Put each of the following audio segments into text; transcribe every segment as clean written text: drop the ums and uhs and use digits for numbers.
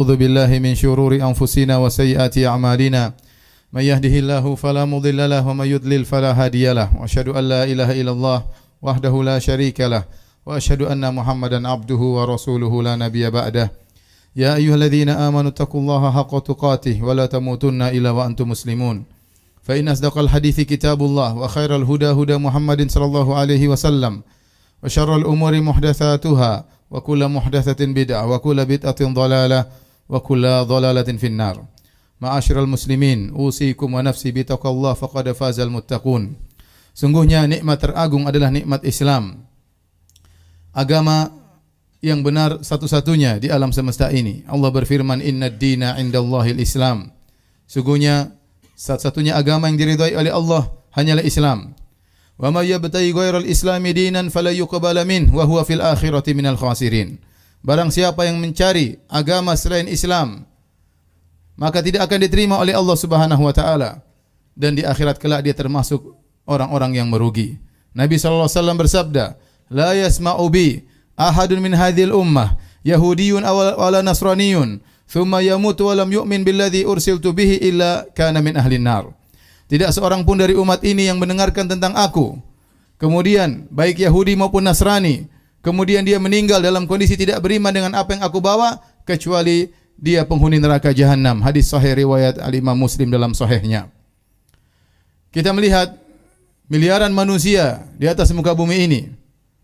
أعوذ بالله من شرور أنفسنا وسيئات أعمالنا من يهده الله فلا مضل له ومن يضلل فلا هادي له وأشهد أن لا إله إلا الله وحده لا شريك له وأشهد أن محمدا عبده ورسوله لا نبي بعده يا أيها الذين آمنوا اتقوا الله حق تقاته ولا تموتن إلا وأنتم مسلمون فإن أصدق الحديث كتاب الله وخير الهدى هدى محمد صلى الله عليه وسلم وشر الأمور محدثاتها وكل محدثة بدعة وكل بدعة ضلالة وكل ضلالة في النار. Ma'asyiral muslimin, usikum wa nafsi bitaqwallah faqad fazal muttaqun. Sungguhnya nikmat teragung adalah nikmat Islam. Agama yang benar satu-satunya di alam semesta ini. Allah berfirman, "Innad dina 'indallahil Islam." Sungguhnya satu-satunya agama yang diridhai oleh Allah hanyalah Islam. Wa may yabtaghi ghairal islami dinan fala yuqbala min wa huwa fil akhirati minal khasirin. Barang siapa yang mencari agama selain Islam, maka tidak akan diterima oleh Allah Subhanahu wa taala, dan di akhirat kelak dia termasuk orang-orang yang merugi. Nabi sallallahu alaihi wasallam bersabda, "La yasma'u bi ahadun min hadhil ummah yahudiyyun wala nasraniyyun thumma yamutu wa lam yu'min billadhi ursiltu bihi illa kana min ahlin nar." Tidak seorang pun dari umat ini yang mendengarkan tentang aku, kemudian baik Yahudi maupun Nasrani, kemudian dia meninggal dalam kondisi tidak beriman dengan apa yang aku bawa, kecuali dia penghuni neraka jahanam. Hadis sahih riwayat Al-Imam Muslim dalam sahihnya. Kita melihat miliaran manusia di atas muka bumi ini.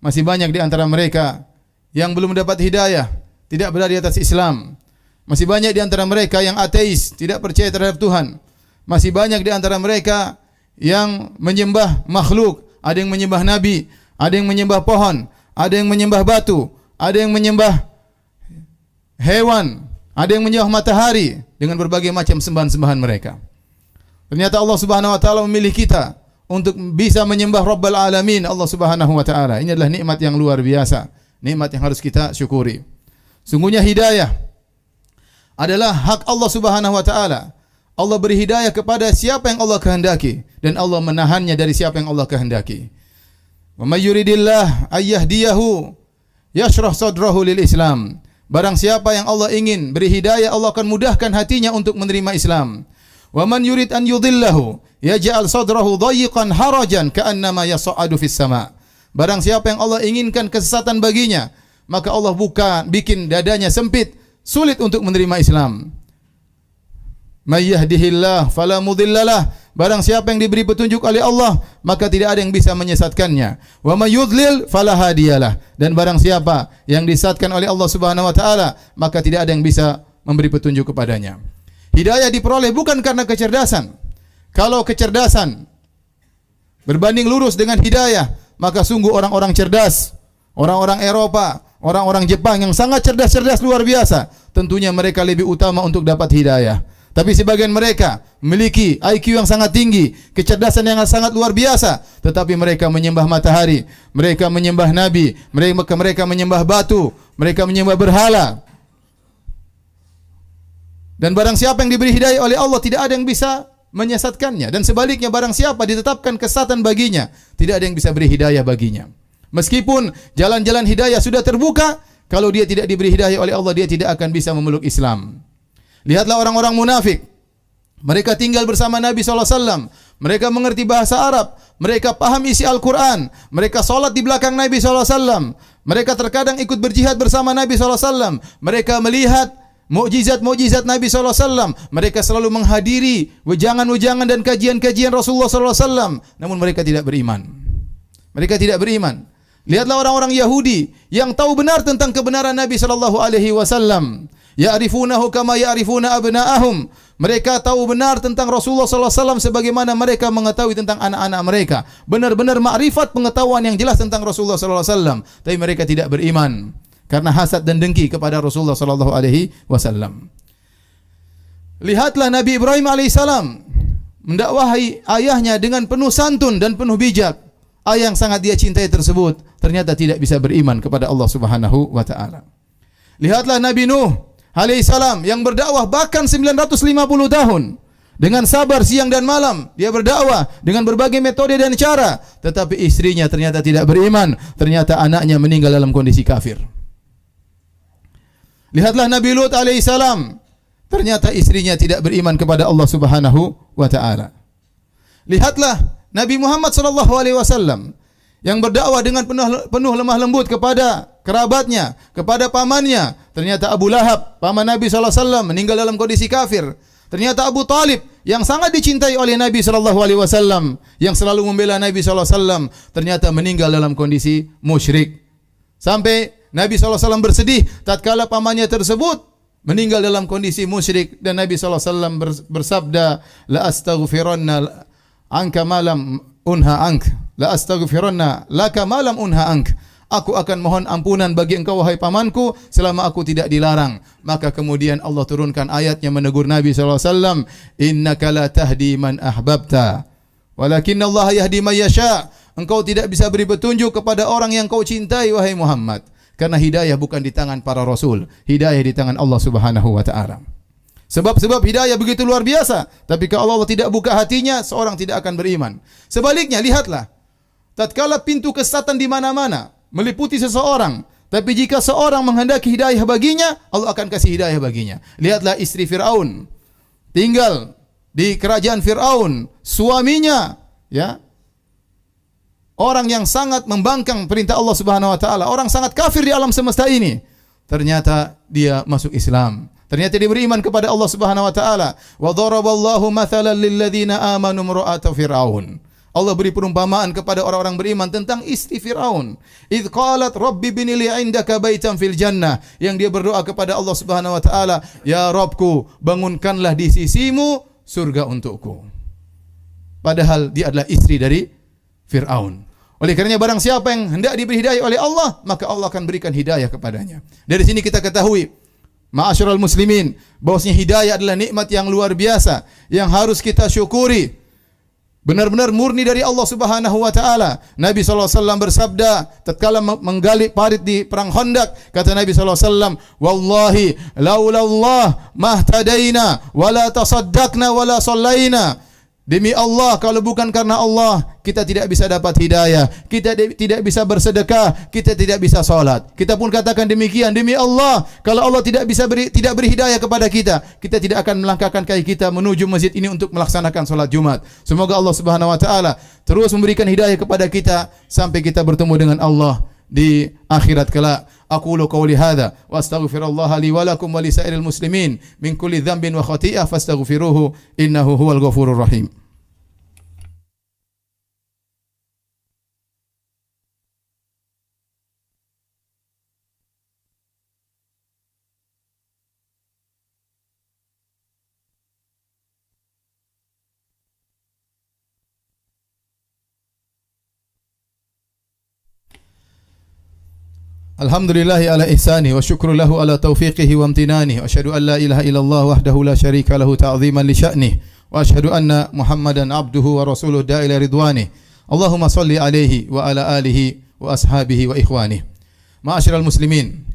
Masih banyak di antara mereka yang belum dapat hidayah, tidak berada di atas Islam. Masih banyak di antara mereka yang ateis, tidak percaya terhadap Tuhan. Masih banyak di antara mereka yang menyembah makhluk. Ada yang menyembah nabi, ada yang menyembah pohon, ada yang menyembah batu, ada yang menyembah hewan, ada yang menyembah matahari dengan berbagai macam sembahan-sembahan mereka. Ternyata Allah Subhanahu wa taala memilih kita untuk bisa menyembah Rabbul Alamin, Allah Subhanahu wa taala. Ini adalah nikmat yang luar biasa, nikmat yang harus kita syukuri. Sungguhnya hidayah adalah hak Allah Subhanahu wa taala. Allah beri hidayah kepada siapa yang Allah kehendaki, dan Allah menahannya dari siapa yang Allah kehendaki. Wa may yuridillah ayyahdiyahu yashrah sadrahu lil Islam. Barang siapa yang Allah ingin beri hidayah, Allah akan mudahkan hatinya untuk menerima Islam. Wa man yurid an yudhillahu yaj'al sadrahu dhayiqan harajan ka'annama yas'adu fis sama'. Barang siapa yang Allah inginkan kesesatan baginya, maka Allah bikin dadanya sempit, sulit untuk menerima Islam. May yahdihillah fala mudhillalah. Barang siapa yang diberi petunjuk oleh Allah, maka tidak ada yang bisa menyesatkannya. Wa may yudlil fala hadiyalah. Dan barang siapa yang disesatkan oleh Allah Subhanahu wa taala, maka tidak ada yang bisa memberi petunjuk kepadanya. Hidayah diperoleh bukan karena kecerdasan. Kalau kecerdasan berbanding lurus dengan hidayah, maka sungguh orang-orang cerdas, orang-orang Eropa, orang-orang Jepang yang sangat cerdas-cerdas luar biasa, tentunya mereka lebih utama untuk dapat hidayah. Tapi sebagian mereka memiliki IQ yang sangat tinggi, kecerdasan yang sangat luar biasa, tetapi mereka menyembah matahari, mereka menyembah nabi, mereka menyembah batu, mereka menyembah berhala. Dan barang siapa yang diberi hidayah oleh Allah, tidak ada yang bisa menyesatkannya. Dan sebaliknya, barang siapa ditetapkan kesesatan baginya, tidak ada yang bisa beri hidayah baginya. Meskipun jalan-jalan hidayah sudah terbuka, kalau dia tidak diberi hidayah oleh Allah, dia tidak akan bisa memeluk Islam. Lihatlah orang-orang munafik. Mereka tinggal bersama Nabi SAW. Mereka mengerti bahasa Arab. Mereka paham isi Al-Quran. Mereka solat di belakang Nabi SAW. Mereka terkadang ikut berjihad bersama Nabi SAW. Mereka melihat mukjizat-mukjizat Nabi SAW. Mereka selalu menghadiri wejangan-wejangan dan kajian-kajian Rasulullah SAW. Namun mereka tidak beriman. Mereka tidak beriman. Lihatlah orang-orang Yahudi yang tahu benar tentang kebenaran Nabi SAW. Ya'rifunahu kama ya'rifuna abna'ahum. Mereka tahu benar tentang Rasulullah SAW sebagaimana mereka mengetahui tentang anak-anak mereka. Benar-benar makrifat pengetahuan yang jelas tentang Rasulullah SAW. Tapi mereka tidak beriman karena hasad dan dengki kepada Rasulullah SAW. Lihatlah Nabi Ibrahim alaihissalam mendakwahi ayahnya dengan penuh santun dan penuh bijak. Ayah yang sangat dia cintai tersebut ternyata tidak bisa beriman kepada Allah Subhanahu wa taala. Lihatlah Nabi Nuh alaihissalam yang berdakwah bahkan 950 tahun dengan sabar siang dan malam. Dia berdakwah dengan berbagai metode dan cara, tetapi istrinya ternyata tidak beriman. Ternyata anaknya meninggal dalam kondisi kafir. Lihatlah Nabi Lut alaihissalam. Ternyata istrinya tidak beriman kepada Allah Subhanahu wa taala. Lihatlah Nabi Muhammad sallallahu alaihi wasallam yang berdakwah dengan penuh lemah lembut kepada kerabatnya, kepada pamannya. Ternyata Abu Lahab, paman Nabi sallallahu alaihi wasallam, meninggal dalam kondisi kafir. Ternyata Abu Talib yang sangat dicintai oleh Nabi sallallahu alaihi wasallam, yang selalu membela Nabi sallallahu alaihi wasallam, ternyata meninggal dalam kondisi musyrik. Sampai Nabi sallallahu alaihi wasallam bersedih tatkala pamannya tersebut meninggal dalam kondisi musyrik, dan Nabi sallallahu alaihi wasallam bersabda, la astaghfiranna anka malam unha ank, la astaghfiranna laka malam unha ank. Aku akan mohon ampunan bagi engkau wahai pamanku selama aku tidak dilarang. Maka kemudian Allah turunkan ayat yang menegur Nabi sallallahu alaihi wasallam, innaka la tahdi man ahbabta walakinna Allah yahdi man yasha. Engkau tidak bisa beri petunjuk kepada orang yang kau cintai wahai Muhammad, karena hidayah bukan di tangan para rasul, hidayah di tangan Allah Subhanahu wa taala. Sebab hidayah begitu luar biasa, tapi kalau Allah tidak buka hatinya, seorang tidak akan beriman. Sebaliknya, lihatlah, tatkala pintu kesesatan di mana-mana meliputi seseorang, tapi jika seorang menghendaki hidayah baginya, Allah akan kasih hidayah baginya. Lihatlah istri Fir'aun, tinggal di kerajaan Fir'aun, suaminya, ya, orang yang sangat membangkang perintah Allah Subhanahu wa taala, orang sangat kafir di alam semesta ini. Ternyata dia masuk Islam. Ternyata dia beriman kepada Allah Subhanahu wa taala. Wa daraballahu mathalan lil ladzina amanu imra'ata fir'aun. Allah beri perumpamaan kepada orang-orang beriman tentang istri Fir'aun. Idz qalat rabbi bini li 'indaka baitan fil jannah. Yang dia berdoa kepada Allah Subhanahu wa taala, ya Rabbku, bangunkanlah di sisimu surga untukku. Padahal dia adalah istri dari Fir'aun. Oleh karenanya barang siapa yang hendak diberi hidayah oleh Allah, maka Allah akan berikan hidayah kepadanya. Dari sini kita ketahui, ma'asyiral muslimin, bahwasanya hidayah adalah nikmat yang luar biasa yang harus kita syukuri. Benar-benar murni dari Allah Subhanahu wa taala. Nabi sallallahu alaihi wasallam bersabda tatkala menggali parit di perang Khandaq, kata Nabi sallallahu alaihi wasallam, "Wallahi laula Allah mahtadaina wala tasaddaqna wala sallaina." Demi Allah, kalau bukan karena Allah, kita tidak bisa dapat hidayah, kita tidak bisa bersedekah, kita tidak bisa salat. Kita pun katakan demikian, demi Allah, kalau Allah tidak beri hidayah kepada kita, kita tidak akan melangkahkan kaki kita menuju masjid ini untuk melaksanakan salat Jumat. Semoga Allah Subhanahu wa taala terus memberikan hidayah kepada kita sampai kita bertemu dengan Allah di akhirat kelak. Aqulu qawli hadza wa astaghfirullaha li wa lakum wa li sa'iril muslimin min kulli dhanbin wa khati'ah fastaghfiruhu innahu huwal ghafurur rahim. Alhamdulillahi ala ihsani wa syukru lahu ala taufiqihi wa amtinani wa asyhadu an la ilaha illallah wahdahu la syarika lahu ta'ziman li sya'nih wa asyhadu anna Muhammadan abduhu wa rasuluhu da'ila ridwanih. Allahumma salli alaihi wa ala alihi wa ashabihi wa ikhwanih. Ma'asyiral muslimin,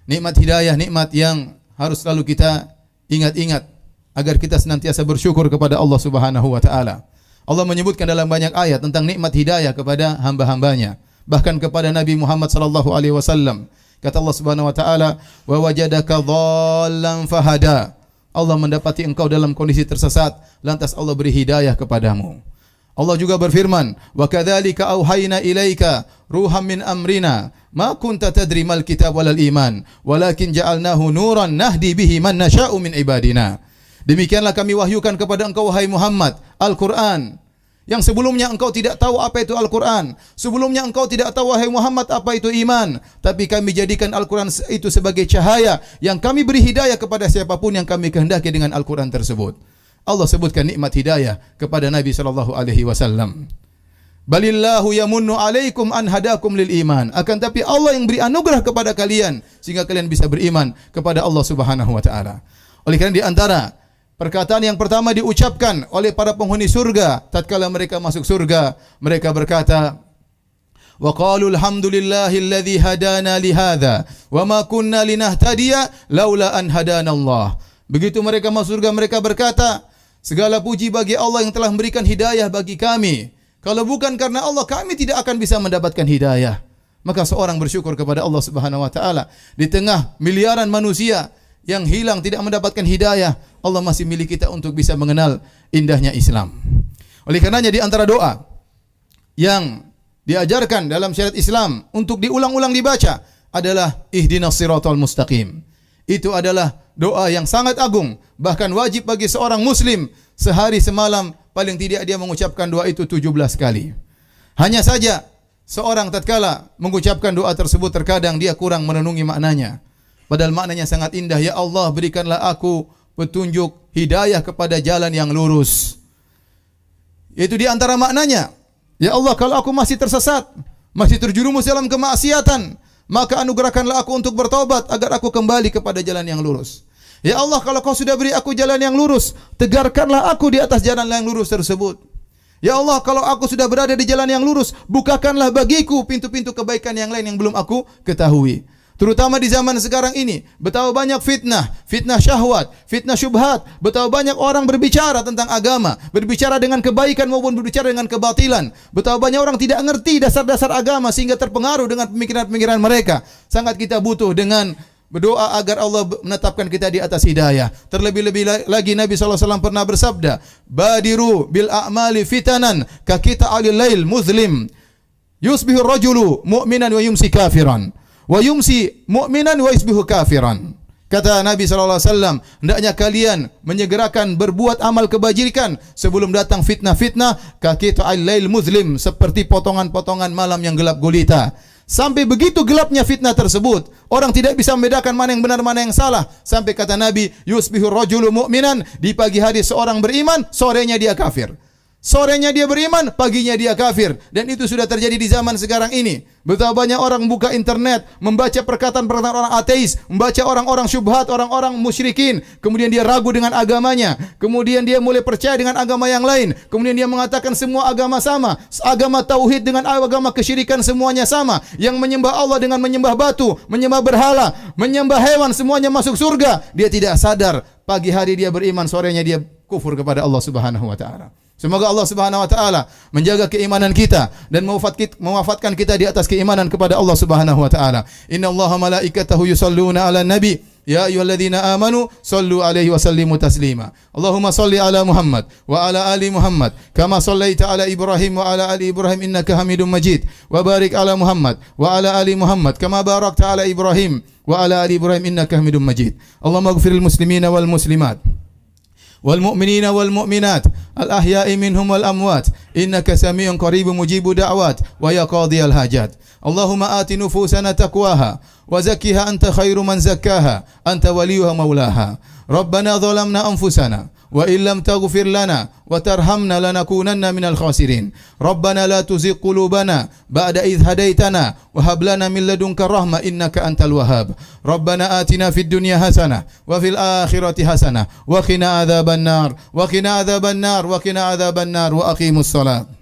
nikmat hidayah, nikmat yang harus selalu kita ingat-ingat agar kita senantiasa bersyukur kepada Allah Subhanahu wa taala. Allah menyebutkan dalam banyak ayat tentang nikmat hidayah kepada hamba-hambanya. Bahkan kepada Nabi Muhammad sallallahu alaihi wasallam. Kata Allah Subhanahu wa taala, "Wa wajadaka dhallan fahada." Allah mendapati engkau dalam kondisi tersesat, lantas Allah beri hidayah kepadamu. Allah juga berfirman, "Wa kadzalika auhayna ilaika ruham min amrina, ma kunta tadri mal kitab walal iman, walakin ja'alnahu nuran nahdi bihi man nasya'u min ibadina." Demikianlah kami wahyukan kepada engkau wahai Muhammad Al-Qur'an. Yang sebelumnya engkau tidak tahu apa itu Al-Quran. Sebelumnya engkau tidak tahu wahai Muhammad apa itu iman. Tapi kami jadikan Al-Quran itu sebagai cahaya yang kami beri hidayah kepada siapapun yang kami kehendaki dengan Al-Quran tersebut. Allah sebutkan nikmat hidayah kepada Nabi sallallahu alaihi wasallam. Balillahu yamunnu alaikum an hadakum lil iman. Akan tapi Allah yang beri anugerah kepada kalian sehingga kalian bisa beriman kepada Allah Subhanahu wa taala. Oleh karena di antara perkataan yang pertama diucapkan oleh para penghuni surga tatkala mereka masuk surga, mereka berkata, wa qalu alhamdulillahilladzi hadana li hadza wa ma kunna linahtadiya laula an hadanallah. Begitu mereka masuk surga, mereka berkata, segala puji bagi Allah yang telah memberikan hidayah bagi kami. Kalau bukan karena Allah, kami tidak akan bisa mendapatkan hidayah. Maka seorang bersyukur kepada Allah Subhanahu wa taala di tengah miliaran manusia yang hilang tidak mendapatkan hidayah, Allah masih milik kita untuk bisa mengenal indahnya Islam. Oleh karenanya di antara doa yang diajarkan dalam syariat Islam untuk diulang-ulang dibaca adalah ihdinas siratal mustaqim. Itu adalah doa yang sangat agung, bahkan wajib bagi seorang muslim sehari semalam paling tidak dia mengucapkan doa itu 17 kali. Hanya saja seorang tatkala mengucapkan doa tersebut terkadang dia kurang merenungi maknanya. Padahal maknanya sangat indah. Ya Allah, berikanlah aku petunjuk hidayah kepada jalan yang lurus. Itu di antara maknanya. Ya Allah, kalau aku masih tersesat, masih terjerumus dalam kemaksiatan, maka anugerahkanlah aku untuk bertobat agar aku kembali kepada jalan yang lurus. Ya Allah, kalau kau sudah beri aku jalan yang lurus, tegarkanlah aku di atas jalan yang lurus tersebut. Ya Allah, kalau aku sudah berada di jalan yang lurus, bukakanlah bagiku pintu-pintu kebaikan yang lain yang belum aku ketahui. Terutama di zaman sekarang ini, betapa banyak fitnah, fitnah syahwat, fitnah syubhat, betapa banyak orang berbicara tentang agama, berbicara dengan kebaikan maupun berbicara dengan kebatilan. Betapa banyak orang tidak mengerti dasar-dasar agama sehingga terpengaruh dengan pemikiran-pemikiran mereka. Sangat kita butuh dengan berdoa agar Allah menetapkan kita di atas hidayah. Terlebih-lebih lagi Nabi SAW pernah bersabda, Badiru bil a'mali fitanan ka kita alil lail muzlim. Yusbihu rajulu mu'minan wa yumsi kafiran. Wa yumsi mu'minan wa yusbihu kafiran. Kata Nabi SAW, hendaknya kalian menyegerakan berbuat amal kebajikan sebelum datang fitnah-fitnah ka kita alil lail muzlim, seperti potongan-potongan malam yang gelap gulita. Sampai begitu gelapnya fitnah tersebut, orang tidak bisa membedakan mana yang benar, mana yang salah. Sampai kata Nabi, yusbihu rajulu mu'minan, di pagi hari seorang beriman, sorenya dia kafir. Sorenya dia beriman, paginya dia kafir. Dan itu sudah terjadi di zaman sekarang ini. Betapa banyak orang buka internet, membaca perkataan-perkataan orang ateis, membaca orang-orang syubhat, orang-orang musyrikin. Kemudian dia ragu dengan agamanya. Kemudian dia mulai percaya dengan agama yang lain. Kemudian dia mengatakan semua agama sama. Agama tauhid dengan agama kesyirikan semuanya sama. Yang menyembah Allah dengan menyembah batu, menyembah berhala, menyembah hewan, semuanya masuk surga. Dia tidak sadar, pagi hari dia beriman, sorenya dia kufur kepada Allah Subhanahu wa taala. Semoga Allah Subhanahu wa taala menjaga keimanan kita dan mewafatkan kita di atas keimanan kepada Allah Subhanahu wa taala. Innallaha malaikatahu yusholluna 'alan nabi ya ayyuhalladzina amanu shallu 'alaihi wa sallimu taslima. Allahumma shalli 'ala Muhammad wa 'ala ali Muhammad kama shallaita 'ala Ibrahim wa 'ala ali Ibrahim innaka Hamidum Majid. Wa barik 'ala Muhammad wa 'ala ali Muhammad kama barakta 'ala Ibrahim wa 'ala ali Ibrahim innaka Hamidum Majid. Allahumma ighfiril muslimina wal muslimat والمؤمنين والمؤمنات الأحياء منهم والأموات إنك سميع قريب مجيب دعوات ويا قاضي الحاجات اللهم آت نفوسنا تقواها وزكها أنت خير من زكاها أنت وليها مولاها ربنا ظلمنا أنفسنا وإن لم تغفر لنا وترحمنا لنكونن من الخاسرين ربنا لا تزغ قلوبنا بعد إذ هديتنا وهب لنا من لدنك الرحمة إنك أنت الوهاب ربنا آتنا في الدنيا حسنة وفي الآخرة حسنة وقنا عذاب النار وقنا عذاب النار وقنا عذاب النار وأقيموا الصلاة